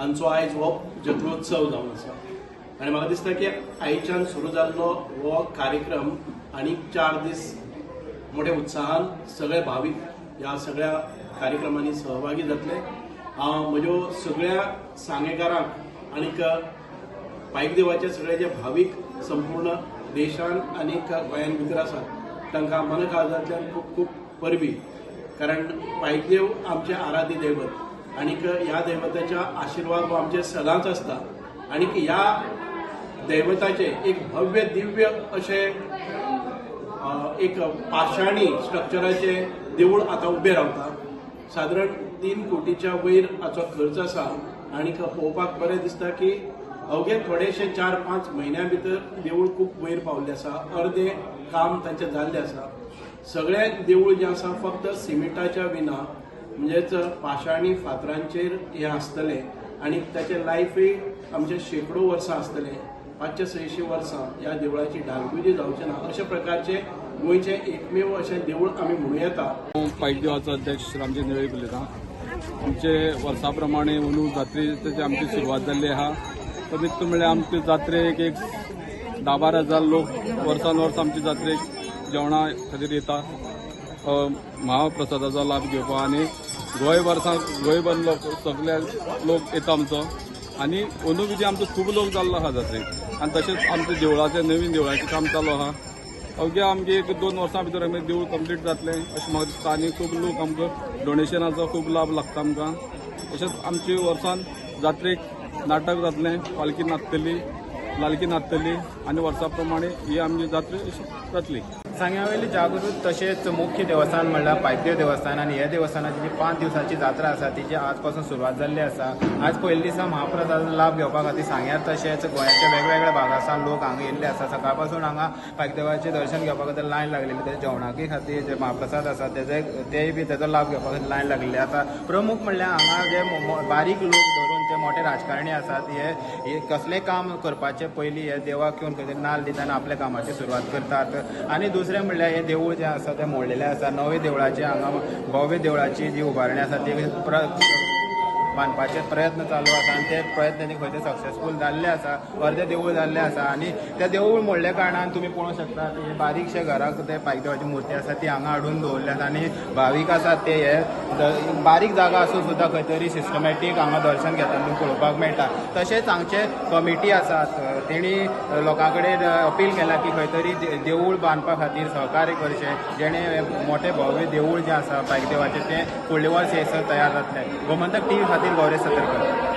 हांचो आयज हो जत्रोत्सव जावन आसा आनी म्हाका दिसता की आयच्यान सुरू जाल्लो हो कार्यक्रम आनीक 4 दीस मोठ्या उत्साहान सगळे भावीक ह्या सगळ्या कार्यक्रमांनी सहभागी जातले। हांव म्हज्यो सगळ्या सांगेकारांक आनीक पायकदेवाचे सगळे जे भावीक संपूर्ण देशान आनीक गोंयान भितर आसात तांकां मन काळजांतल्यान खूब खूब परबी, कारण पायकदेव आमचे आराध्य दैवत आनीक ह्या दैवताच्या आशिर्वाद हो आमचे सदांच आसता। आनीक ह्या दैवताचे एक भव्य दिव्य अशे एक पाशाणी स्ट्रक्चराचे देऊळ आता उबे रावता। साधारण 3 कोटीच्या वयर हाचो खर्च आसा आनीक पळोवपाक बरें दिसता की अवघे थोडेशे 4-5 म्हयन्यां भितर देऊळ खूब वयर पावल्ले आसा। अर्दे काम तांचे जाल्ले आसा। सगळे देऊळ जे आसा फक्त सिमेंटाच्या विना म्हणजेच पाशाणी फातरांचेर हे आसतले आनीक ताचे लायफय आमचे शेकडो वर्सां आसतले। 500-600 वर्सां ह्या देवळाची डागडुजी जावचे ना अशा प्रकारचे गोंयचे एकमेव अशें देऊळ आमी म्हणूं येता। पायकदेवाचो अध्यक्ष रामजी निळेक उलयतां। आमचे वर्सा प्रमाणे अंदू जात्रेची आमची सुरवात जाल्ली आहा। कमीत कमी म्हणल्यार आमचे जात्रेक एक 10-12 हजार लोक वर्सान वर्स आमचे जात्रेक जेवणा खातीर येता महाप्रसादाचो लाभ घेवपाक आनी गोंयभर लोक सगळे लोक येता आमचो आनी अंदू विधी आमचो खूब लोक जाल्लो आहा जात्रेक आनी तशेंच आमच्या देवळाचें नवीन देवळाचें काम चालू आहा। अवघे आमगे 1-2 वर्सां भितर आमी देवूळ कंप्लीट जातलें अशें म्हाका दिसता आनी खूब लोक आमकां डोनेशनाचो खूब लाभ लागता आमकां। तशेंच आमच्या वर्सान जात्रेक नाटक जातलें, पालखी नाचतली, लालकी नाचतली आनी वर्सा प्रमाणे ही आमची जात्रा जातली। सांग्यावयली जागृत तशेंच मुख्य देवस्थान म्हणल्यार पायकदेव देवस्थान आनी ह्या देवस्थानाची जी 5 दिवसांची जात्रा आसा तिची आज पासून सुरवात जाल्ली आसा। आज पयले दिसा महाप्रसादाचो लाभ घेवपा खातीर सांग्यार तशेंच गोंयाच्या वेगवेगळ्या भागासान लोक हांगा येयल्ले आसा। सकाळ पासून हांगा पायकदेवाचें दर्शन घेवपा खातीर लायन लागलेली, तेजे जेवणाकी खातीर जे महाप्रसाद आसा तेय बी तेजो लाभ घेवपा खातीर लायन लागलेली आसा। प्रमुख म्हणल्यार हांगा जे बारीक लोक धरून जे मोठे राजकारणी आसात हे कसलेंय काम करपाचे पयलीं हे देवाक येवन खंय नाल्ल दितात आनी आपल्या कामाची सुरवात करतात। आनी दुसरें म्हणल्यार हे देवूळ जें आसा तें मोडलेलें आसा। नवे देवळाचे हांगा भव्य देवळाची जी उबारणी आसा ती बांदपाचे प्रयत्न चालू आसा आनी ते प्रयत्न खंय ते सक्सेसफूल जाल्ले आसा। अर्दे देवूळ जाल्ले आसा आनी ते देवूळ मोडल्या कारणान तुमी पळोवंक शकतात हे बारीकशे घराक ते पायकदेवाची मूर्ती आसा ती हांगा हाडून दवरल्यात आनी भावीक आसात ते हे बारीक जागा आसून सुद्दां खंय तरी सिस्टमॅटीक हांगा दर्शन घेतना पळोवपाक मेळटा। तशेंच हांगचे कमिटी आसात तेणी लोकां कडेन अपील केला की खंय तरी देवूळ बांदपा खातीर सहकार्य करचें जेणे मोठे भव्य देवूळ जें आसा पायकदेवाचें तें फुडले वर्स येसर तयार जातलें। गोमंतक TV खातीर गौरेश सतरकर।